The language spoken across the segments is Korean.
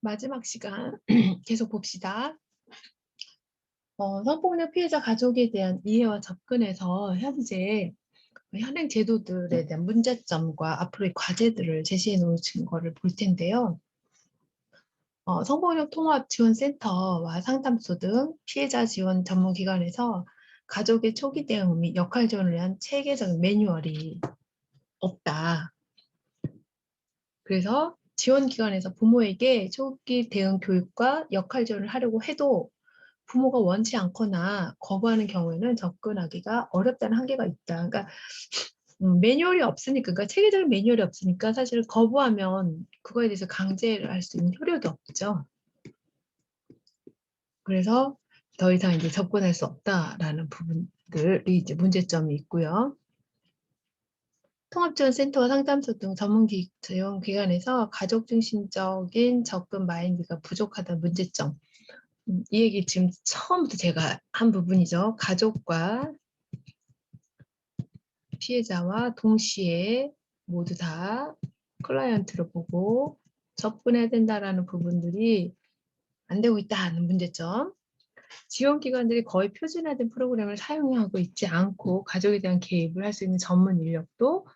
마지막 시간 계속 봅시다. 성폭력 피해자 가족에 대한 이해와 접근에서 현재 현행 제도들에 대한 문제점과 앞으로의 과제들을 제시해 놓으신 거를 볼 텐데요. 성폭력 통합 지원 센터와 상담소 등 피해자 지원 전문 기관에서 가족의 초기 대응 및 역할 지원을 위한 체계적인 매뉴얼이 없다. 그래서 지원 기관에서 부모에게 초기 대응 교육과 역할 지원을 하려고 해도 부모가 원치 않거나 거부하는 경우에는 접근하기가 어렵다는 한계가 있다. 그러니까 매뉴얼이 없으니까, 그러니까 체계적인 매뉴얼이 없으니까 사실 거부하면 그거에 대해서 강제를 할 수 있는 효력도 없죠. 그래서 더 이상 이제 접근할 수 없다라는 부분들이 이제 문제점이 있고요. 통합지원센터와 상담소 등 전문 지원 기관에서 가족 중심적인 접근 마인드가 부족하다는 문제점. 이 얘기 지금 처음부터 제가 한 부분이죠. 가족과 피해자와 동시에 모두 다 클라이언트를 보고 접근해야 된다라는 부분들이 안 되고 있다는 문제점. 지원기관들이 거의 표준화된 프로그램을 사용하고 있지 않고 가족에 대한 개입을 할 수 있는 전문 인력도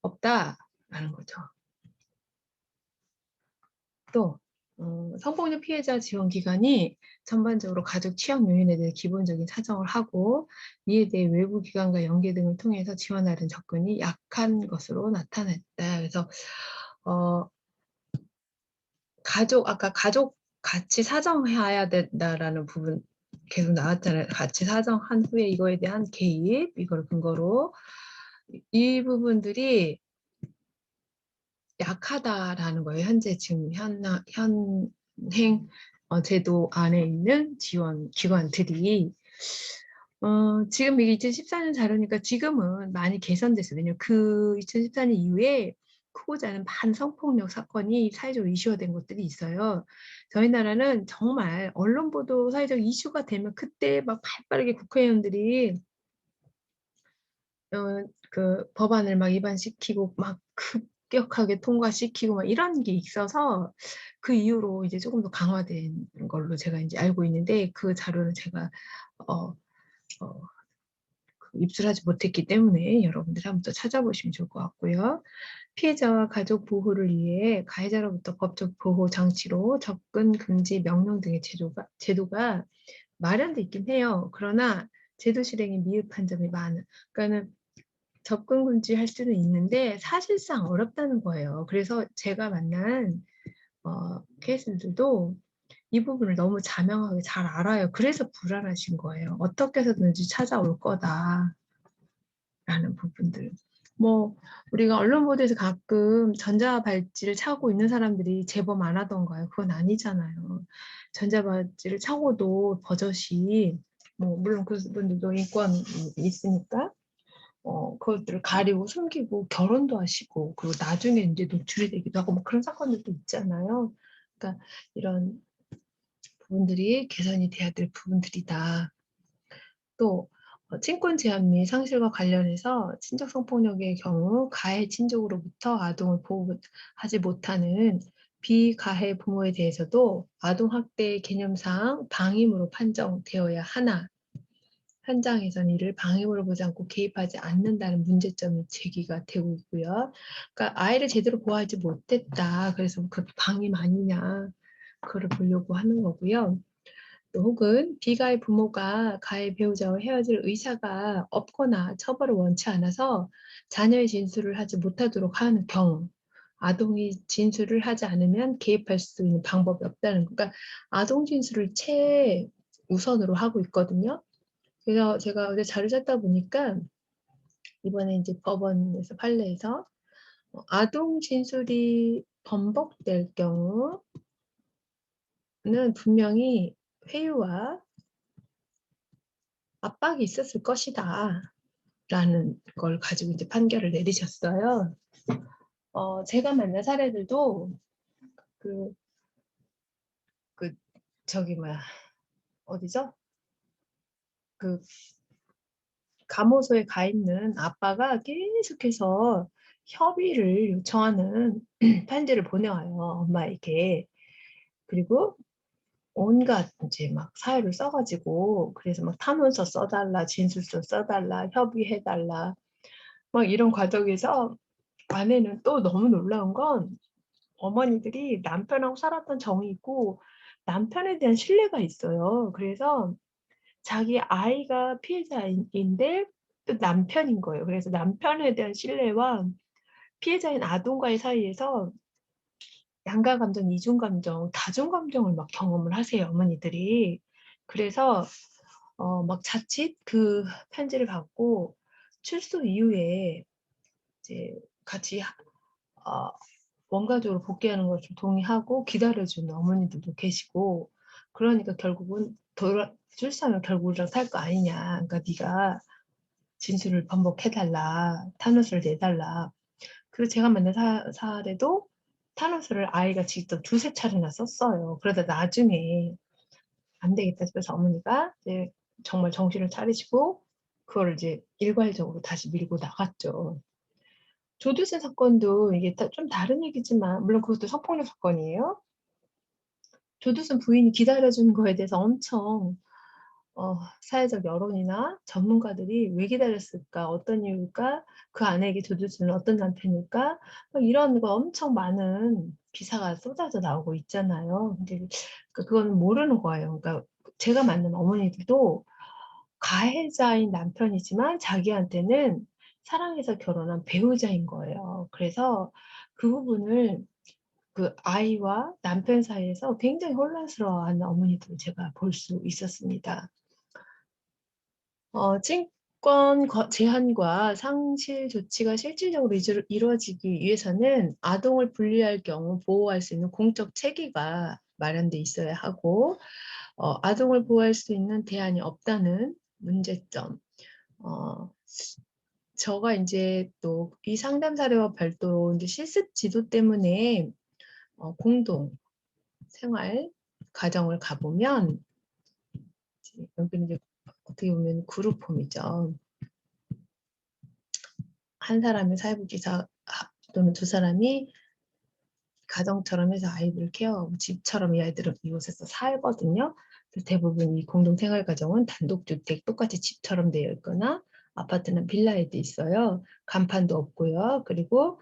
없다라는 거죠. 또 성폭력 피해자 지원기관이 전반적으로 가족 취약 요인에 대해 기본적인 사정을 하고 이에 대해 외부 기관과 연계 등을 통해서 지원하는 접근이 약한 것으로 나타났다. 그래서 아까 가족 같이 사정해야 된다라는 부분 계속 나왔잖아요. 같이 사정한 후에 이거에 대한 개입, 이걸 근거로 이 부분들이 약하다라는 거예요. 현재 지금 현행 제도 안에 있는 지원 기관들이 지금 이게 2014년 자료니까 지금은 많이 개선됐어요. 왜냐면 그 2014년 이후에 크고 작은 반성폭력 사건이 사회적으로 이슈가 된 것들이 있어요. 저희 나라는 정말 언론 보도 사회적 이슈가 되면 그때 막 발빠르게 국회의원들이 그 법안을 막 위반시키고 막 급격하게 통과시키고 막 이런 게 있어서 그 이후로 이제 조금 더 강화된 걸로 제가 이제 알고 있는데 그 자료는 제가 어 입수하지 못했기 때문에 여러분들이 한번 더 찾아보시면 좋을 것 같고요. 피해자와 가족 보호를 위해 가해자로부터 법적 보호 장치로 접근 금지 명령 등의 제도가 마련돼 있긴 해요. 그러나 제도 실행이 미흡한 점이 많은. 그러니까는 접근 금지할 수는 있는데 사실상 어렵다는 거예요. 그래서 제가 만난 케이스들도 이 부분을 너무 자명하게 잘 알아요. 그래서 불안하신 거예요. 어떻게 해서든지 찾아올 거다라는 부분들. 뭐 우리가 언론 보도에서 가끔 전자발찌를 차고 있는 사람들이 제법 안 하던가요? 그건 아니잖아요. 전자발찌를 차고도 버젓이 뭐 물론 그분들도 인권이 있으니까 그것들을 가리고 숨기고 결혼도 하시고 그리고 나중에 이제 노출이 되기도 하고 뭐 그런 사건들도 있잖아요. 그러니까 이런 부분들이 개선이 돼야 될 부분들이다. 또 친권 제한 및 상실과 관련해서 친족 성폭력의 경우 가해 친족으로부터 아동을 보호하지 못하는 비가해 부모에 대해서도 아동학대 개념상 방임으로 판정되어야 하나 현장에서는 이를 방임으로 보지 않고 개입하지 않는다는 문제점이 제기가 되고 있고요. 그러니까 아이를 제대로 보호하지 못했다. 그래서 그 방임 아니냐. 그거를 보려고 하는 거고요. 또 혹은 비가해 부모가 가해 배우자와 헤어질 의사가 없거나 처벌을 원치 않아서 자녀의 진술을 하지 못하도록 하는 경우 아동이 진술을 하지 않으면 개입할 수 있는 방법이 없다는 거. 그러니까 아동 진술을 최우선으로 하고 있거든요. 그래서 제가 어제 자료 찾다 보니까 이번에 이제 법원에서 판례에서 아동 진술이 번복될 경우는 분명히 회유와 압박이 있었을 것이다 라는 걸 가지고 이제 판결을 내리셨어요. 제가 만난 사례들도 그, 저기 뭐야 어디죠? 그 감호소에 가 있는 아빠가 계속해서 협의를 요청하는 편지를 보내와요 엄마에게. 그리고 온갖 인제 막 사유를 써 가지고 그래서 막 탄원서 써 달라, 진술서 써 달라, 협의해 달라 막 이런 과정에서 아내는 또 너무 놀라운 건 어머니들이 남편하고 살았던 정이 있고 남편에 대한 신뢰가 있어요. 그래서 자기 아이가 피해자인 인데 또 남편인 거예요. 그래서 남편에 대한 신뢰와 피해자인 아동과의 사이에서 양가 감정, 이중 감정, 다중 감정을 막 경험을 하세요, 어머니들이. 그래서 막 자칫 그 편지를 받고 출소 이후에 이제 같이 어 원가족으로 복귀하는 걸 좀 동의하고 기다려 주는 어머니들도 계시고 그러니까 결국은 돌아 "출소하면 결국 우리랑 살 거 아니냐. 그러니까 네가 진술을 번복해 달라. 탄원서를 내 달라." 그리고 제가 만난 사례도 탄원서를 아이가 직접 두세 차례나 썼어요. 그러다 나중에 안 되겠다 싶어서 어머니가 이제 정말 정신을 차리시고 그거를 이제 일괄적으로 다시 밀고 나갔죠. 조두세 사건도 이게 좀 다른 얘기지만 물론 그것도 성폭력 사건이에요. 조두순 부인이 기다려 준 거에 대해서 엄청 사회적 여론이나 전문가들이 '왜 기다렸을까? 어떤 이유일까? 그 아내에게 조두순은 어떤 남편일까?' 이런 거 엄청 많은 기사가 쏟아져 나오고 있잖아요. 근데 그거는 모르는 거예요. 그러니까 제가 만난 어머니들도 가해자인 남편이지만 자기한테는 사랑해서 결혼한 배우자인 거예요. 그래서 그 부분을 그 아이와 남편 사이에서 굉장히 혼란스러워하는 어머니들을 제가 볼 수 있었습니다. 친권 제한과 상실 조치가 실질적으로 이루어지기 위해서는 아동을 분리할 경우 보호할 수 있는 공적 체계가 마련돼 있어야 하고 아동을 보호할 수 있는 대안이 없다는 문제점. 어 제가 인제 또 이 상담 사례와 별도로 인제 실습 지도 때문에 공동 생활 가정을 가 보면 이제 여기는 이제 어떻게 보면 그룹 홈이죠. 한 사람이 사회복지사 또는 두 사람이 가정처럼 해서 아이들을 케어하고 집처럼 이 아이들은 이곳에서 살거든요. 그래서 대부분 이 공동 생활 가정은 단독주택 똑같이 집처럼 되어 있거나 아파트나 빌라에 돼 있어요. 간판도 없고요. 그리고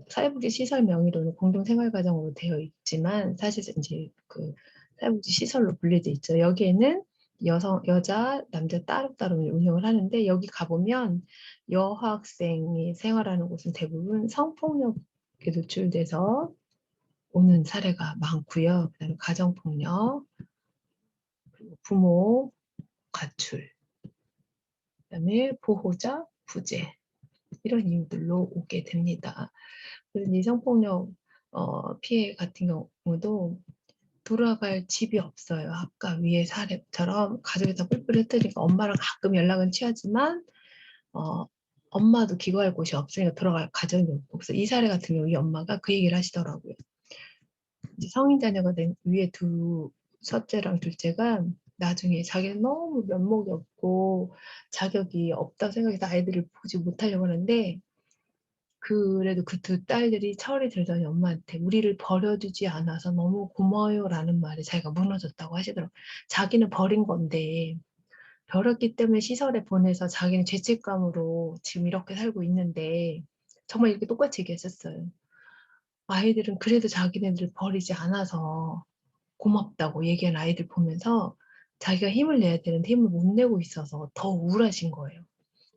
사회복지 시설 명의로는 공동 생활 가정으로 되어 있지만 사실 인제 그 사회복지 시설로 분리돼 있죠. 여기에는 여자, 남자 따로따로 운영을 하는데 여기 가 보면 여학생이 생활하는 곳은 대부분 성폭력에 노출돼서 오는 사례가 많고요. 그다음에 가정폭력, 그리고 부모 가출, 그다음에 보호자 부재 이런 이유들로 오게 됩니다. 그래서 이 성폭력 피해 같은 경우도 돌아갈 집이 없어요. 아까 위의 사례처럼 가족이 다 뿔뿔이 흩어지니까 엄마랑 가끔 연락은 취하지만 어 엄마도 기거할 곳이 없으니까 돌아갈 가정이 없어 이 사례 같은 경우 이 엄마가 그 얘기를 하시더라고요. 이제 성인 자녀가 된 위에 두 첫째랑 둘째가 나중에 자기는 너무 면목이 없고 자격이 없다고 생각해서 아이들을 보지 못하려고 하는데 그래도 그 두 딸들이 철이 들더니 엄마한테 "우리를 버려두지 않아서 너무 고마워요."라는 말에 자기가 무너졌다고 하시더라고요. 자기는 버린 건데 버렸기 때문에 시설에 보내서 자기는 죄책감으로 지금 이렇게 살고 있는데 정말 이렇게 똑같이 얘기하셨어요. 아이들은 그래도 자기네들 버리지 않아서 고맙다고 얘기하는 아이들 보면서 자기가 힘을 내야 되는데 힘을 못 내고 있어서 더 우울하신 거예요.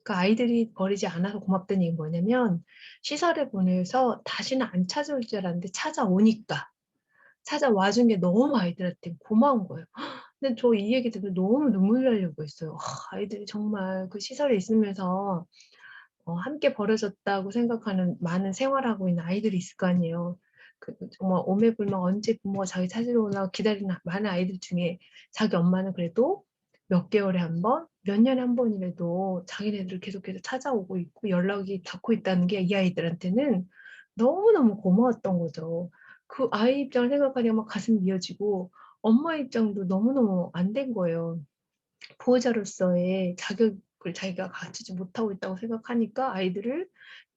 그러니까 아이들이 버리지 않아서 고맙다는 얘기는 뭐냐면 시설에 보내서 다시는 안 찾아올 줄 알았는데 찾아오니까 찾아와 준 게 너무 아이들한테 고마운 거예요. 근데 저 이 얘기 듣고 너무 눈물 나려고 했어요. 아이들이 정말 그 시설에 있으면서 함께 버려졌다고 생각하는 많은 생활하고 있는 아이들이 있을 거 아니에요. 정말 오매불망 언제 부모가 자기 찾으러 오나 기다리는 많은 아이들 중에 자기 엄마는 그래도 몇 개월에 한 번, 몇 년에 한 번이라도 자기네들을 계속해서 찾아오고 있고 연락이 닿고 있다는 게 이 아이들한테는 너무너무 고마웠던 거죠. 그 아이 입장을 생각하니까 막 가슴이 미어지고 엄마 입장도 너무너무 안 된 거예요. 보호자로서의 자격을 자기가 갖추지 못하고 있다고 생각하니까 아이들을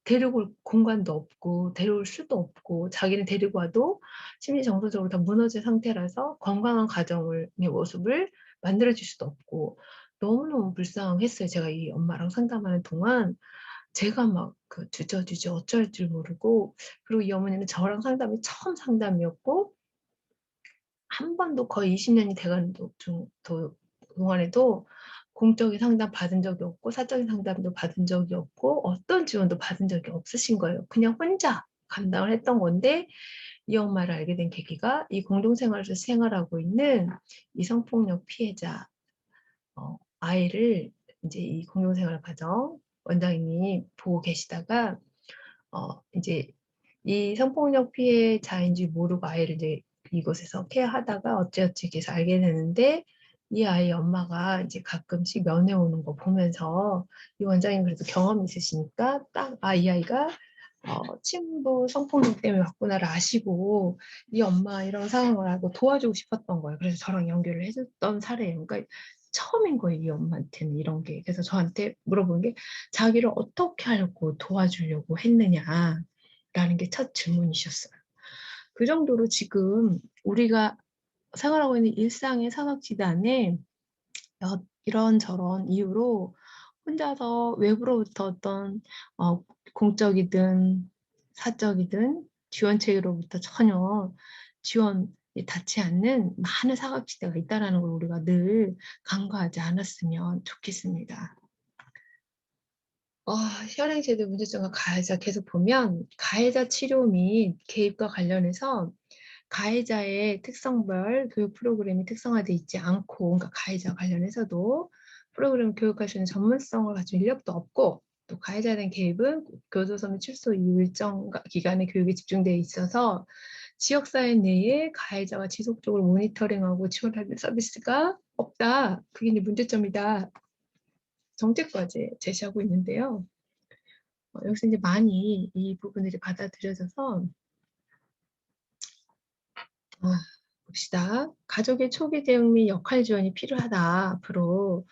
데리고 올 공간도 없고 데려올 수도 없고 자기는 데리고 와도 심리 정서적으로 다 무너진 상태라서 건강한 가정을 의 모습을 만들어 줄 수도 없고 너무너무 불쌍했어요. 제가 이 엄마랑 상담하는 동안 제가 막 그 주저주저 어쩔 줄 모르고, 그리고 이 어머니는 저랑 상담이 처음 상담이었고 한 번도 거의 20 년이 돼 가는 동안에도 공적인 상담 받은 적이 없고 사적인 상담도 받은 적이 없고 어떤 지원도 받은 적이 없으신 거예요. 그냥 혼자 감당을 했던 건데 이 엄마를 알게 된 계기가 이 공동생활에서 생활하고 있는 이 성폭력 피해자 아이를 인제 이 공동생활 과정 원장님이 보고 계시다가 인제 이 성폭력 피해자인지 모르고 아이를 이제 이곳에서 케어하다가 어찌어찌 돼서 알게 되는데, 이 아이 엄마가 이제 가끔씩 면회 오는 거 보면서 이 원장님 그래도 경험이 있으시니까 딱 '아 이 아이가 친부 성폭력 때문에 왔구나.'를 아시고 이 엄마 이런 상황을 알고 도와주고 싶었던 거예요. 그래서 저랑 연결을 해 줬던 사례예요. 그러니까 처음인 거예요, 이 엄마한테는 이런 게. 그래서 저한테 물어보는 게 "자기를 어떻게 하려고 도와주려고 했느냐?"라는 게 첫 질문이셨어요. 그 정도로 지금 우리가 생활하고 있는 일상의 산업지단에 이런저런 이유로 혼자서 외부로부터 어떤 어 공적이든 사적이든 지원체계로부터 전혀 지원이 닿지 않는 많은 사각지대가 있다라는 걸 우리가 늘 간과하지 않았으면 좋겠습니다. 현행제도 문제점과 가해자 계속 보면 가해자 치료 및 개입과 관련해서 가해자의 특성별 교육 프로그램이 특성화돼 있지 않고, 그러니까 가해자 관련해서도 프로그램 교육할 수 있는 전문성을 가진 인력도 없고, 또 가해자에 대한 개입은 교도소 및 출소 이후 일정 기간의 교육에 집중돼 있어서 지역사회 내에 가해자가 지속적으로 모니터링하고 지원하는 서비스가 없다. 그게 이제 문제점이다. 정책과제 제시하고 있는데요. 여기서 이제 많이 이 부분들이 받아들여져서 아 봅시다. 가족의 초기 대응 및 역할 지원이 필요하다. 앞으로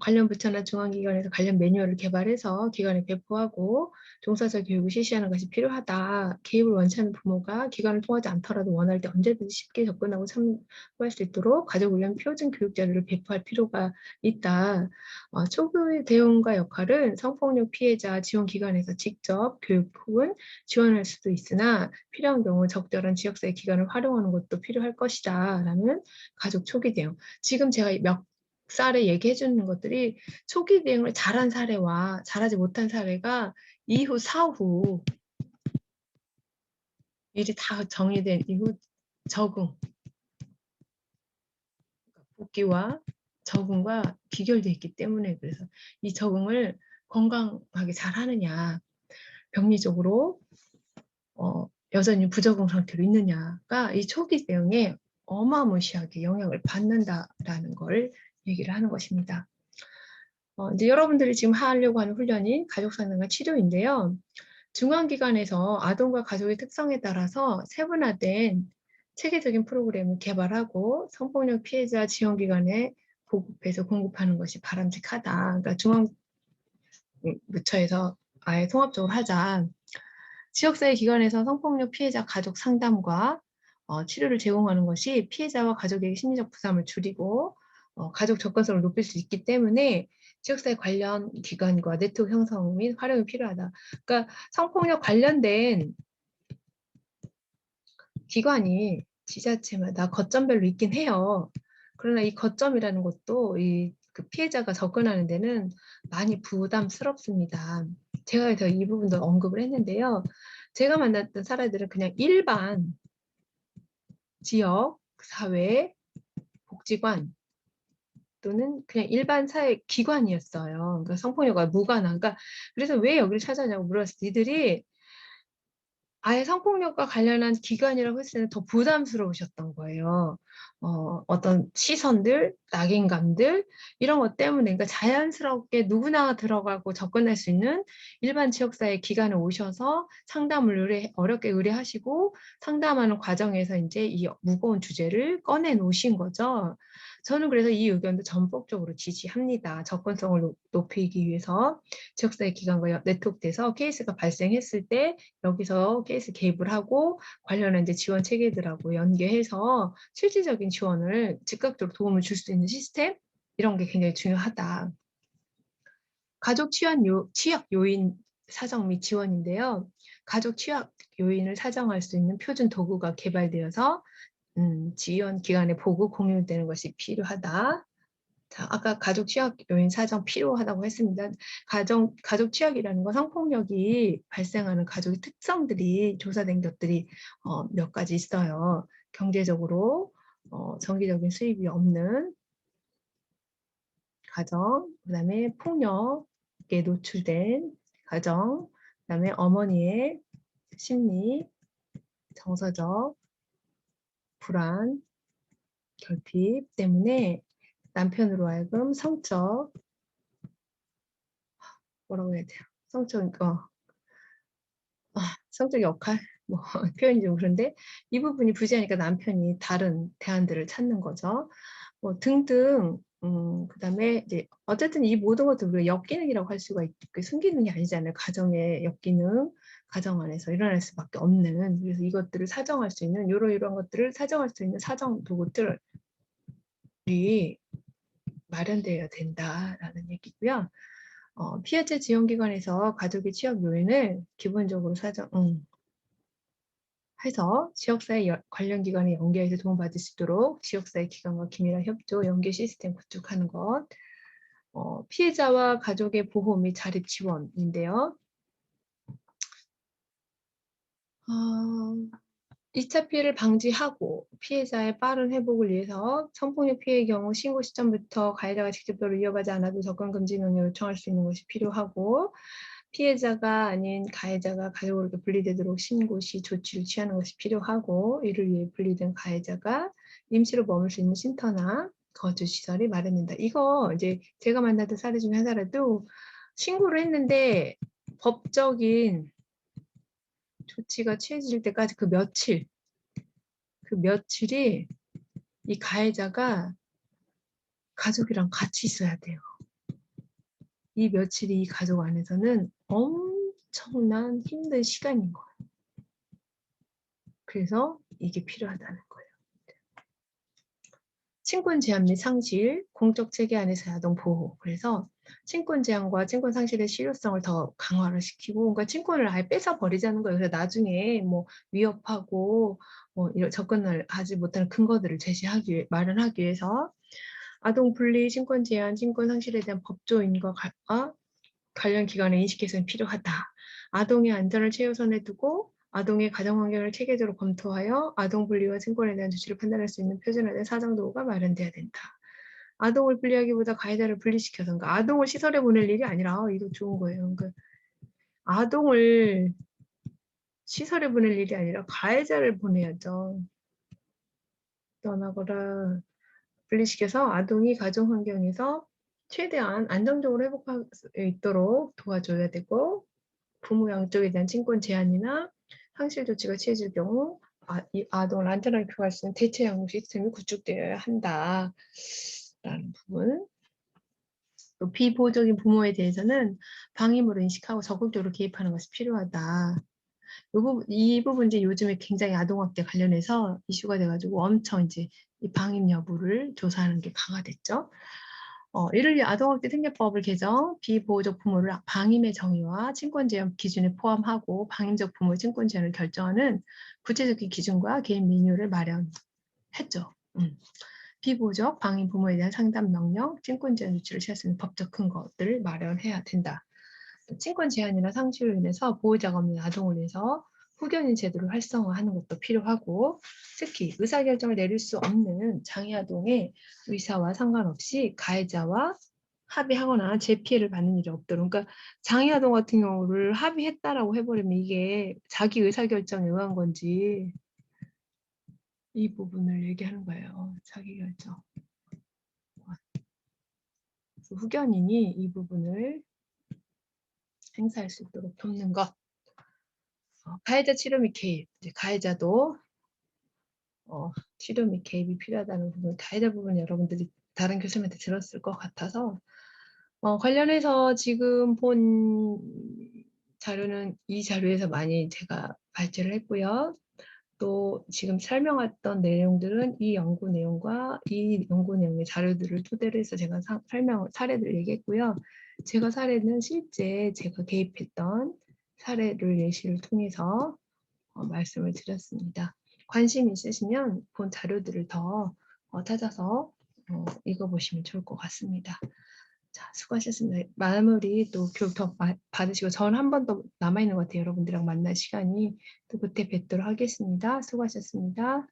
관련 부처나 중앙기관에서 관련 매뉴얼을 개발해서 기관에 배포하고 종사자 교육을 실시하는 것이 필요하다. 개입을 원치 않는 부모가 기관을 통하지 않더라도 원할 때 언제든지 쉽게 접근하고 참고할 수 있도록 가족 훈련 표준 교육 자료를 배포할 필요가 있다. 초기 대응과 역할은 성폭력 피해자 지원 기관에서 직접 교육 혹은 지원할 수도 있으나 필요한 경우 적절한 지역사회 기관을 활용하는 것도 필요할 것이다라는 가족 초기 대응. 지금 제가 몇 사례 얘기해 주는 것들이 초기 대응을 잘한 사례와 잘하지 못한 사례가 이후 사후 일이 다 정리된 이후 적응, 복귀와 적응과 비결돼 있기 때문에, 그래서 이 적응을 건강하게 잘하느냐, 병리적으로 여전히 부적응 상태로 있느냐가 이 초기 대응에 어마무시하게 영향을 받는다라는 걸 얘기를 하는 것입니다. 이제 여러분들이 지금 하려고 하는 훈련이 가족 상담과 치료인데요. 중앙기관에서 아동과 가족의 특성에 따라서 세분화된 체계적인 프로그램을 개발하고 성폭력 피해자 지원기관에 보급해서 공급하는 것이 바람직하다. 그러니까 중앙 부처에서 아예 통합적으로 하자. 지역사회 기관에서 성폭력 피해자 가족 상담과 치료를 제공하는 것이 피해자와 가족에게 심리적 부담을 줄이고 가족 접근성을 높일 수 있기 때문에 지역사회 관련 기관과 네트워크 형성 및 활용이 필요하다. 그러니까 성폭력 관련된 기관이 지자체마다 거점별로 있긴 해요. 그러나 이 거점이라는 것도 그 피해자가 접근하는 데는 많이 부담스럽습니다. 제가 그래서 이 부분도 언급을 했는데요. 제가 만났던 사례들은 그냥 일반 지역 사회 복지관 또는 그냥 일반 사회 기관이었어요. 그러니까 성폭력과 무관한. 그러니까 그래서 "왜 여기를 찾았냐."고 물어봤을 때 이들이 아예 성폭력과 관련한 기관이라고 했을 때는 더 부담스러우셨던 거예요. 어떤 시선들, 낙인감들 이런 것 때문에 그러니까 자연스럽게 누구나 들어가고 접근할 수 있는 일반 지역사회 기관에 오셔서 상담을 어렵게 의뢰하시고 상담하는 과정에서 인제 이 무거운 주제를 꺼내 놓으신 거죠. 저는 그래서 이 의견도 전폭적으로 지지합니다. 접근성을 높이기 위해서 지역사회 기관과 네트워크돼서 케이스가 발생했을 때 여기서 케이스 개입을 하고 관련한 이제 지원 체계들하고 연계해서 실질적인 지원을 즉각적으로 도움을 줄 수 있는 시스템 이런 게 굉장히 중요하다. 가족 취약 요인 사정 및 지원인데요. 가족 취약 요인을 사정할 수 있는 표준 도구가 개발되어서 지원 기관에 보고 공유되는 것이 필요하다. 자, 아까 가족 취약 요인 사정 필요하다고 했습니다. 가족 취약이라는 건 성폭력이 발생하는 가족의 특성들이 조사된 것들이 몇 가지 있어요. 경제적으로 정기적인 수입이 없는 가정, 그다음에 폭력에 노출된 가정, 그다음에 어머니의 심리, 정서적 불안, 결핍 때문에 남편으로 하여금 성적 뭐라고 해야 돼요? 성적 역할 뭐 표현이 좀 그런데 이 부분이 부재하니까 남편이 다른 대안들을 찾는 거죠. 뭐 등등 그다음에 이제 어쨌든 이 모든 것들 우리가 역기능이라고 할 수가 그 순기능이 아니잖아요. 가정의 역기능, 가정 안에서 일어날 수밖에 없는 그래서 이것들을 사정할 수 있는 요러이러한 것들을 사정할 수 있는 사정 도구들이 마련되어야 된다라는 얘기고요. 피해자 지원기관에서 가족의 취업 요인을 기본적으로 해서 지역사회 관련 기관에 연계해서 도움받을 수 있도록 지역사회 기관과 긴밀한 협조, 연계 시스템 구축하는 것, 피해자와 가족의 보호 및 자립 지원인데요. 2차 피해를 방지하고 피해자의 빠른 회복을 위해서 성폭력 피해의 경우 신고 시점부터 가해자가 직접적으로 위협하지 않아도 접근 금지 명령을 요청할 수 있는 것이 필요하고 피해자가 아닌 가해자가 가족으로부터 분리되도록 신고 시 조치를 취하는 것이 필요하고 이를 위해 분리된 가해자가 임시로 머물 수 있는 쉼터나 거주시설이 마련된다. 이거 이제 제가 만났던 사례 중에 하나라도 신고를 했는데 법적인 조치가 취해질 때까지 그 며칠이 이 가해자가 가족이랑 같이 있어야 돼요. 이 며칠이 이 가족 안에서는 엄청난 힘든 시간인 거예요. 그래서 이게 필요하다는 거예요. 친권 제한 및 상실, 공적 체계 안에서의 아동 보호. 그래서 친권 제한과 친권 상실의 실효성을 더 강화를 시키고, 그러니까 친권을 아예 뺏어 버리자는 거예요. 그래서 나중에 뭐 위협하고 이런 접근을 하지 못하는 근거들을 마련하기 위해서 아동 분리, 친권 제한, 친권 상실에 대한 법조인과 관련 기관의 인식 개선이 필요하다. 아동의 안전을 최우선에 두고 아동의 가정 환경을 체계적으로 검토하여 아동 분리와 친권에 대한 조치를 판단할 수 있는 표준화된 사정 도구가 마련돼야 된다. 아동을 분리하기보다 가해자를 분리시켜서인가 아동을 시설에 보낼 일이 아니라 이거 좋은 거예요. 그러니까 아동을 시설에 보낼 일이 아니라 가해자를 보내야죠. 떠나거라 분리시켜서 아동이 가정 환경에서 최대한 안정적으로 회복할 수 있도록 도와줘야 되고 부모 양쪽에 대한 친권 제한이나 상실 조치가 취해질 경우 이 아동을 안전하게 교육할 수 있는 대체 양육 시스템이 구축되어야 한다라는 부분. 또 비보호적인 부모에 대해서는 방임으로 인식하고 적극적으로 개입하는 것이 필요하다. 이 부분 이제 요즘에 굉장히 아동학대 관련해서 이슈가 돼가지고 엄청 이제 이 방임 여부를 조사하는 게 강화됐죠. 이를 위해 아동학대 특례법을 개정, 비보호적 부모를 방임의 정의와 친권 제한 기준에 포함하고 방임적 부모의 친권 제한을 결정하는 구체적인 기준과 개인 매뉴얼을 마련했죠. 비보호적 방임 부모에 대한 상담 명령, 친권 제한 조치를 취할 수 있는 법적 근거들을 마련해야 된다. 친권 제한이나 상실로 인해서 보호자가 없는 아동을 위해서 후견인 제도를 활성화하는 것도 필요하고 특히 의사결정을 내릴 수 없는 장애 아동의 의사와 상관없이 가해자와 합의하거나 재피해를 받는 일이 없도록. 그러니까 장애아동 같은 경우를 합의했다라고 해 버리면 이게 자기 의사결정에 의한 건지 이 부분을 얘기하는 거예요. 자기 결정. 그래서 후견인이 이 부분을 행사할 수 있도록 돕는 것. 가해자 치료 및 개입. 이제 가해자도 치료 및 개입이 필요하다는 부분, 가해자 부분 여러분들이 다른 교수님한테 들었을 것 같아서 관련해서 지금 본 자료는 이 자료에서 많이 제가 발제를 했고요. 또 지금 설명했던 내용들은 이 연구 내용과 이 연구 내용의 자료들을 토대로 해서 제가 사례들을 얘기했고요. 제가 사례는 실제 제가 개입했던 사례를 예시를 통해서 말씀을 드렸습니다. 관심 있으시면 본 자료들을 더 찾아서 읽어보시면 좋을 것 같습니다. 자, 수고하셨습니다. 마무리 또 교육 더 받으시고 전 한 번 더 남아있는 것 같아요. 여러분들이랑 만날 시간이 또 그때 뵙도록 하겠습니다. 수고하셨습니다.